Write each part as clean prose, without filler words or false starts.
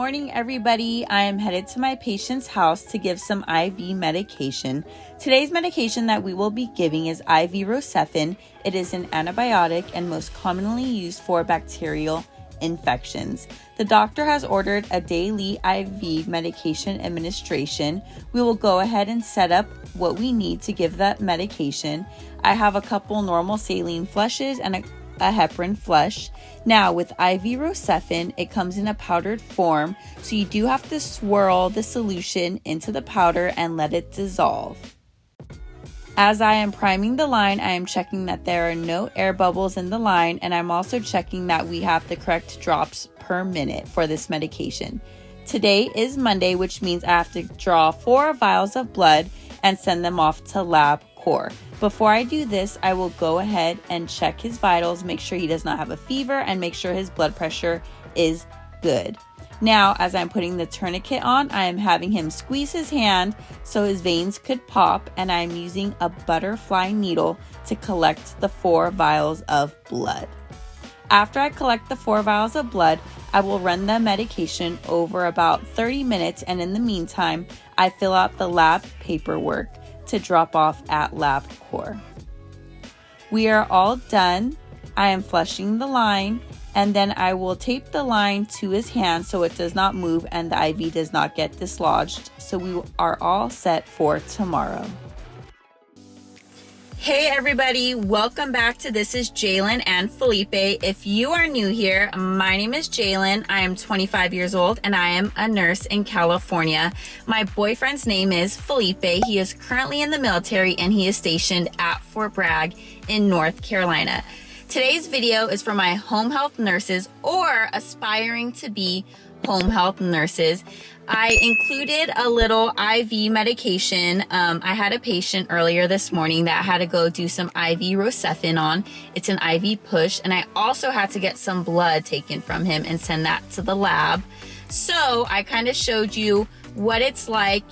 morning, everybody. I am headed to my patient's house to give some IV medication. Today's medication that we will be giving is IV Rocephin. It is an antibiotic and most commonly used for bacterial infections. The doctor has ordered a daily IV medication administration. We will go ahead and set up what we need to give that medication. I have a couple normal saline flushes and a heparin flush. Now with IV Rocephin, it comes in a powdered form, so you do have to swirl the solution into the powder and let it dissolve. As I am priming the line, I am checking that there are no air bubbles in the line, and I'm also checking that we have the correct drops per minute for this medication. Today is Monday, which means I have to draw 4 vials of blood and send them off to LabCorp. Before I do this, I will go ahead and check his vitals, make sure he does not have a fever, and make sure his blood pressure is good. Now, as I'm putting the tourniquet on, I am having him squeeze his hand so his veins could pop, and I'm using a butterfly needle to collect the 4 vials of blood. After I collect the 4 vials of blood, I will run the medication over about 30 minutes, and in the meantime, I fill out the lab paperwork to drop off at LabCorp. We are all done. I am flushing the line, and then I will tape the line to his hand so it does not move and the IV does not get dislodged. So we are all set for tomorrow. Hey everybody, welcome back to This is Jaylin and Felipe. If you are new here, my name is Jaylin. I am 25 years old and I am a nurse in California. My boyfriend's name is Felipe. He is currently in the military and he is stationed at Fort Bragg in North Carolina. Today's video is for my home health nurses or aspiring to be home health nurses. I included a little IV medication. I had a patient earlier this morning that had to go do some IV Rocephin on. It's an IV push, and I also had to get some blood taken from him and send that to the lab. So I kind of showed you what it's like,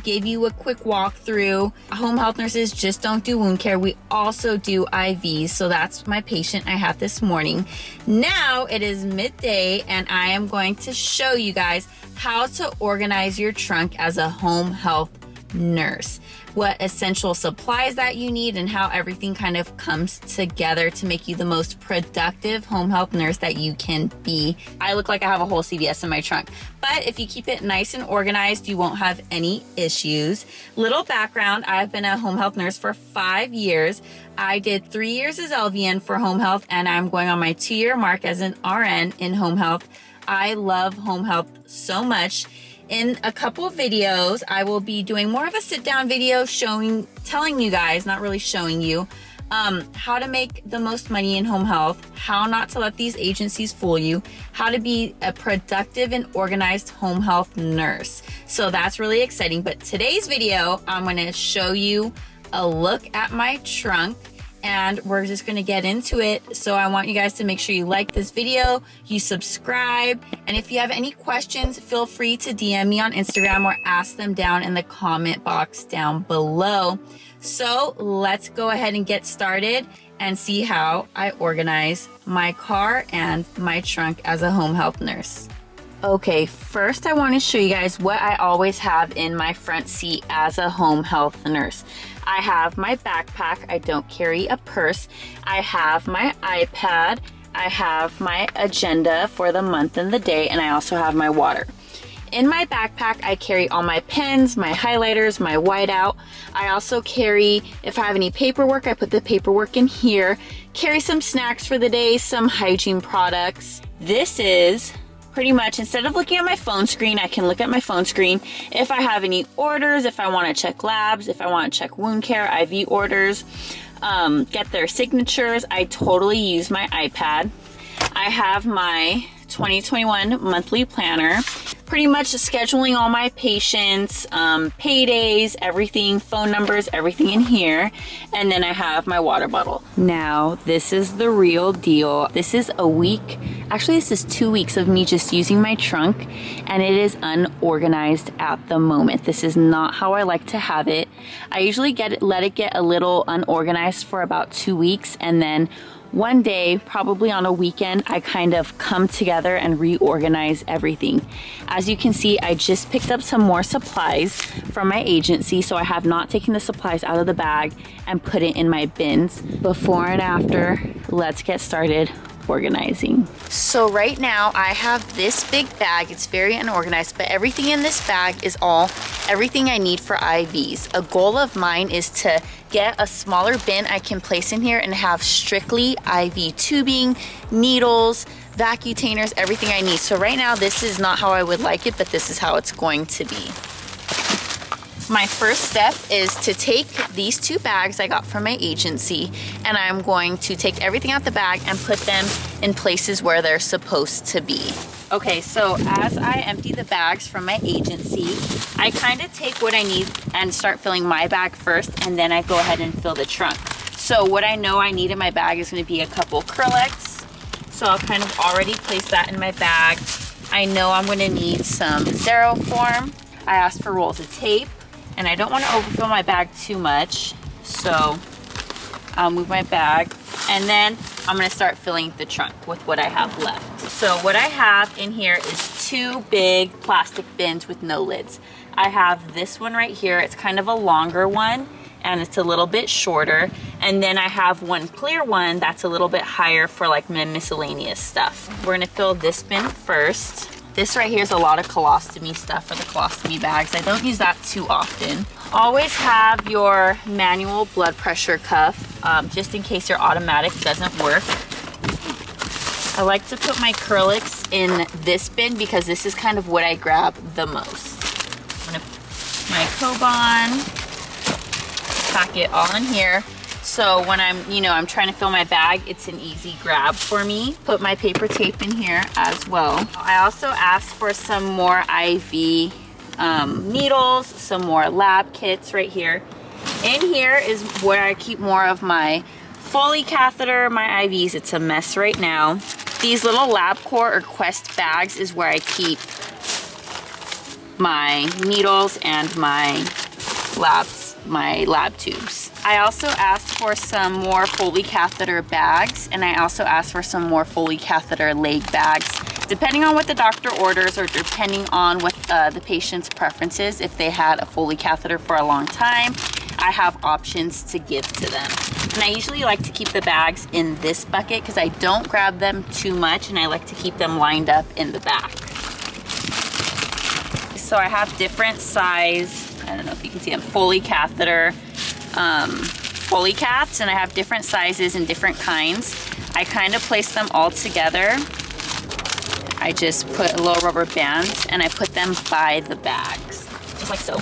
gave you a quick walkthrough. Home health nurses just don't do wound care. We also do IVs. So that's my patient I had this morning. Now it is midday and I am going to show you guys how to organize your trunk as a home health nurse, what essential supplies that you need, and how everything kind of comes together to make you the most productive home health nurse that you can be. I look like I have a whole CVS in my trunk, but if you keep it nice and organized, you won't have any issues. Little background, I've been a home health nurse for 5 years. I did 3 years as LVN for home health, and I'm going on my 2-year mark as an RN in home health. I love home health so much. In a couple of videos, I will be doing more of a sit-down video telling you guys, not really showing you, how to make the most money in home health, how not to let these agencies fool you, how to be a productive and organized home health nurse. So that's really exciting. But today's video, I'm going to show you a look at my trunk, and we're just going to get into it. So I want you guys to make sure you like this video, you subscribe, and if you have any questions, feel free to DM me on Instagram or ask them down in the comment box down below. So let's go ahead and get started and see how I organize my car and my trunk as a home health nurse. Okay, first I want to show you guys what I always have in my front seat as a home health nurse. I have my backpack. I don't carry a purse. I have my iPad. I have my agenda for the month and the day, and I also have my water. In my backpack, I carry all my pens, my highlighters, my whiteout. I also carry, if I have any paperwork, I put the paperwork in here. Carry some snacks for the day, some hygiene products. This is pretty much, instead of looking at my phone screen, I can look at my phone screen if I have any orders, if I want to check labs, if I want to check wound care, IV orders, get their signatures. I totally use my iPad. I have my 2021 monthly planner, pretty much scheduling all my patients, paydays, everything, phone numbers, everything in here. And then I have my water bottle. Now, this is the real deal. This is a week, actually this is 2 weeks of me just using my trunk, and it is unorganized at the moment. This is not how I like to have it. I usually let it get a little unorganized for about 2 weeks, and then one day, probably on a weekend, I kind of come together and reorganize everything. As you can see, I just picked up some more supplies from my agency, so I have not taken the supplies out of the bag and put it in my bins. Before and after, let's get started organizing. So right now I have this big bag. It's very unorganized, but everything in this bag is everything I need for IVs. A goal of mine is to get a smaller bin I can place in here and have strictly IV tubing, needles, vacutainers, everything I need. So right now this is not how I would like it, but this is how it's going to be. My first step is to take these 2 bags I got from my agency, and I'm going to take everything out the bag and put them in places where they're supposed to be. Okay, so as I empty the bags from my agency, I kind of take what I need and start filling my bag first, and then I go ahead and fill the trunk. So what I know I need in my bag is going to be a couple Acrylics, so I'll kind of already place that in my bag. I know I'm going to need some Xeroform. I asked for rolls of tape. And I don't want to overfill my bag too much, so I'll move my bag, and then I'm going to start filling the trunk with what I have left. So what I have in here is 2 big plastic bins with no lids. I have this one right here. It's kind of a longer one, and it's a little bit shorter. And then I have one clear one that's a little bit higher for like miscellaneous stuff. We're going to fill this bin first. This right here is a lot of colostomy stuff for the colostomy bags. I don't use that too often. Always have your manual blood pressure cuff, just in case your automatic doesn't work. I like to put my Acrylics in this bin because this is kind of what I grab the most. I'm gonna put my Coban, pack it all in here. So when I'm trying to fill my bag, it's an easy grab for me. Put my paper tape in here as well. I also asked for some more IV needles, some more lab kits right here. In here is where I keep more of my Foley catheter, my IVs. It's a mess right now. These little LabCorp or Quest bags is where I keep my needles and my lab tubes. I also asked for some more Foley catheter bags, and I also asked for some more Foley catheter leg bags. Depending on what the doctor orders or depending on what the patient's preferences, if they had a Foley catheter for a long time, I have options to give to them. And I usually like to keep the bags in this bucket because I don't grab them too much, and I like to keep them lined up in the back. So I have different size, I don't know if you can see them, Foley catheter, Foley cats, and I have different sizes and different kinds. I kind of place them all together. I just put a little rubber band and I put them by the bags, just like so.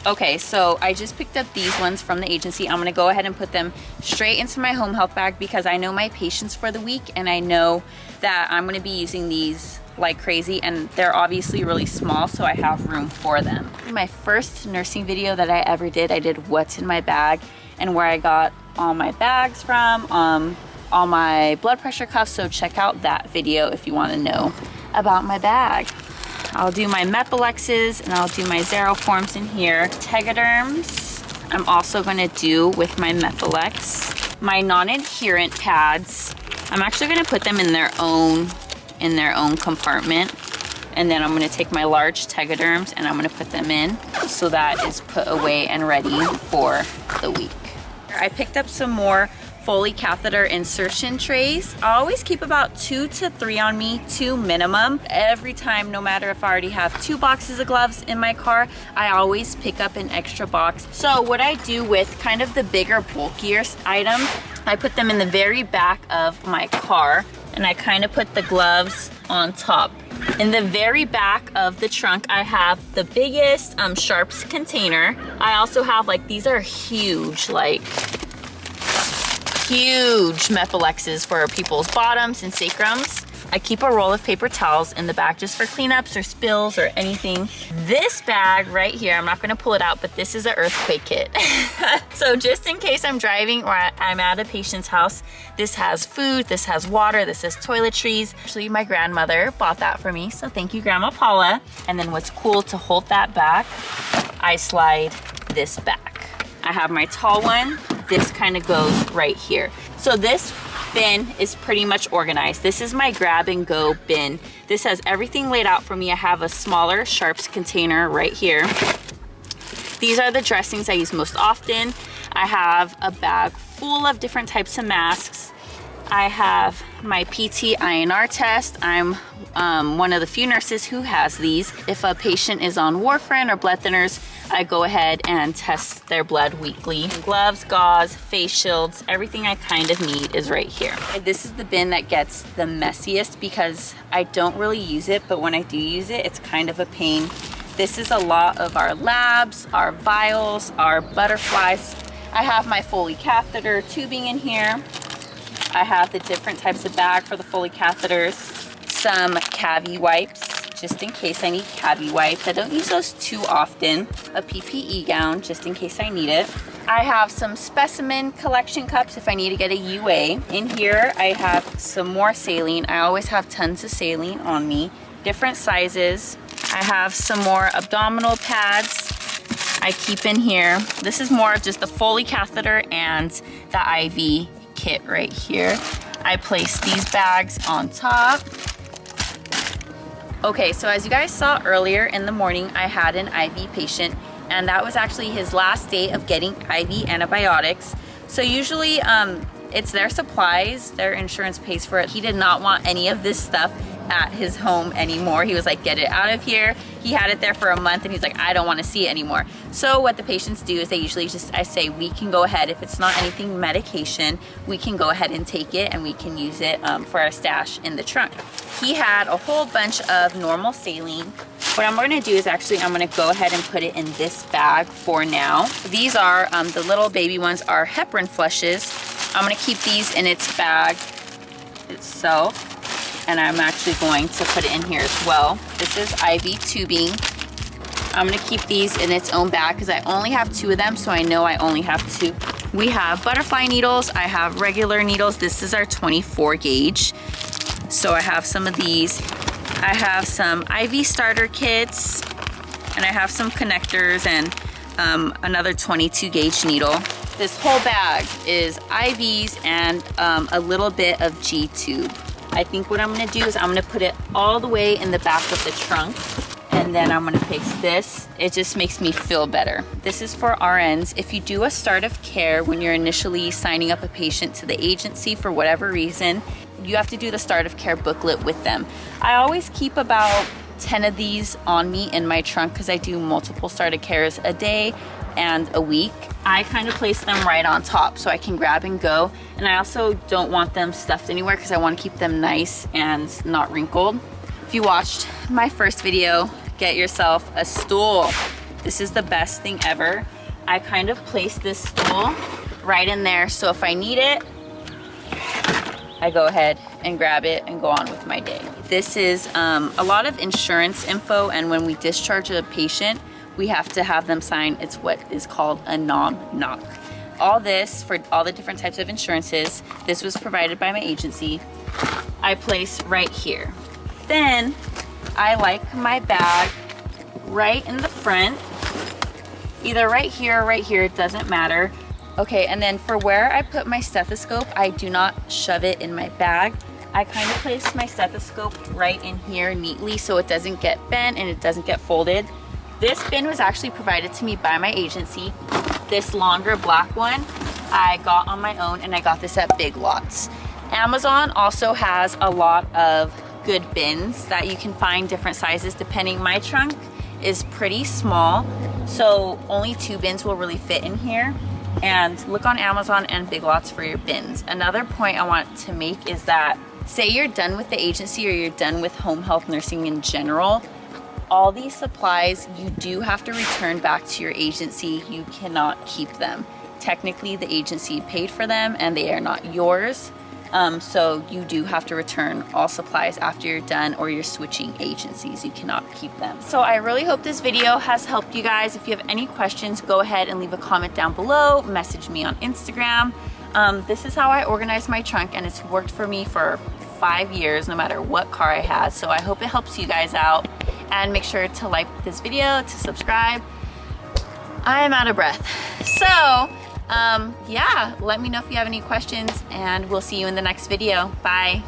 Okay, so I just picked up these ones from the agency. I'm gonna go ahead and put them straight into my home health bag because I know my patients for the week, and I know that I'm gonna be using these like crazy, and they're obviously really small, so I have room for them. My first nursing video that I ever did, I did what's in my bag and where I got all my bags from, all my blood pressure cuffs, so check out that video if you want to know about my bag. I'll do my Mepalexes and I'll do my Xeroforms in here. Tegaderms I'm also going to do with my Mepalex. My non-adherent pads, I'm actually going to put them in their own compartment, and then I'm going to take my large Tegaderms and I'm going to put them in, so that is put away and ready for the week. I picked up some more Foley catheter insertion trays. I always keep about 2 to 3 on me, 2 minimum. Every time, no matter if I already have 2 boxes of gloves in my car, I always pick up an extra box. So what I do with kind of the bigger, bulkier items, I put them in the very back of my car, and I kind of put the gloves on top. In the very back of the trunk, I have the biggest Sharps container. I also have, like, these are huge, like huge Mepalexes for people's bottoms and sacrums. I keep a roll of paper towels in the back just for cleanups or spills or anything. This bag right here, I'm not gonna pull it out, but this is an earthquake kit. So just in case I'm driving or I'm at a patient's house, this has food, this has water, this has toiletries. Actually, my grandmother bought that for me, so thank you, Grandma Paula. And then what's cool, to hold that back, I slide this back. I have my tall one. This kind of goes right here. So this bin is pretty much organized. This is my grab and go bin. This has everything laid out for me. I have a smaller sharps container right here. These are the dressings I use most often. I have a bag full of different types of masks. I have my PT INR test. I'm one of the few nurses who has these. If a patient is on warfarin or blood thinners, I go ahead and test their blood weekly. Gloves, gauze, face shields, everything I kind of need is right here. And this is the bin that gets the messiest because I don't really use it, but when I do use it, it's kind of a pain. This is a lot of our labs, our vials, our butterflies. I have my Foley catheter tubing in here. I have the different types of bag for the Foley catheters, some cavi wipes, just in case I need cavi wipes. I don't use those too often. A PPE gown, just in case I need it. I have some specimen collection cups if I need to get a UA. In here, I have some more saline. I always have tons of saline on me, different sizes. I have some more abdominal pads I keep in here. This is more of just the Foley catheter and the IV kit right here. I place these bags on top. Okay, so as you guys saw earlier in the morning, I had an IV patient, and that was actually his last day of getting IV antibiotics. So usually it's their supplies, their insurance pays for it. He did not want any of this stuff at his home anymore. He was like, get it out of here. He had it there for a month and he's like, I don't want to see it anymore. So what the patients do is they usually just, I say, we can go ahead, if it's not anything medication, we can go ahead and take it and we can use it for our stash in the trunk. He had a whole bunch of normal saline. What I'm going to do is actually, I'm going to go ahead and put it in this bag for now. These are, the little baby ones are heparin flushes. I'm going to keep these in its bag itself. And I'm actually going to put it in here as well. This is IV tubing. I'm gonna keep these in its own bag because I only have 2 of them, so I know I only have 2. We have butterfly needles, I have regular needles. This is our 24 gauge. So I have some of these. I have some IV starter kits, and I have some connectors and another 22 gauge needle. This whole bag is IVs and a little bit of G-tube. I think what I'm gonna do is I'm gonna put it all the way in the back of the trunk, and then I'm gonna place this. It just makes me feel better. This is for RNs. If you do a start of care when you're initially signing up a patient to the agency for whatever reason, you have to do the start of care booklet with them. I always keep about 10 of these on me in my trunk because I do multiple start of cares a day and a week. I kind of place them right on top so I can grab and go. And I also don't want them stuffed anywhere because I want to keep them nice and not wrinkled. If you watched my first video, get yourself a stool. This is the best thing ever. I kind of place this stool right in there, so if I need it, I go ahead and grab it and go on with my day. This is a lot of insurance info, and when we discharge a patient, we have to have them sign, it's what is called a non-knock. All this, for all the different types of insurances, this was provided by my agency, I place right here. Then, I like my bag right in the front, either right here or right here, it doesn't matter. Okay, and then for where I put my stethoscope, I do not shove it in my bag. I kind of place my stethoscope right in here neatly so it doesn't get bent and it doesn't get folded. This bin was actually provided to me by my agency. This longer black one I got on my own, and I got this at Big Lots. Amazon also has a lot of good bins that you can find different sizes depending. My trunk is pretty small, so only 2 bins will really fit in here. And look on Amazon and Big Lots for your bins. Another point I want to make is that, say you're done with the agency or you're done with home health nursing in general, all these supplies you do have to return back to your agency. You cannot keep them. Technically, the agency paid for them and they are not yours. So you do have to return all supplies after you're done, or you're switching agencies. You cannot keep them. So I really hope this video has helped you guys. If you have any questions, go ahead and leave a comment down below. Message me on Instagram. This is how I organize my trunk, and it's worked for me for 5 years, no matter what car I had. So I hope it helps you guys out. And make sure to like this video, to subscribe. I am out of breath. So, yeah, let me know if you have any questions, and we'll see you in the next video. Bye.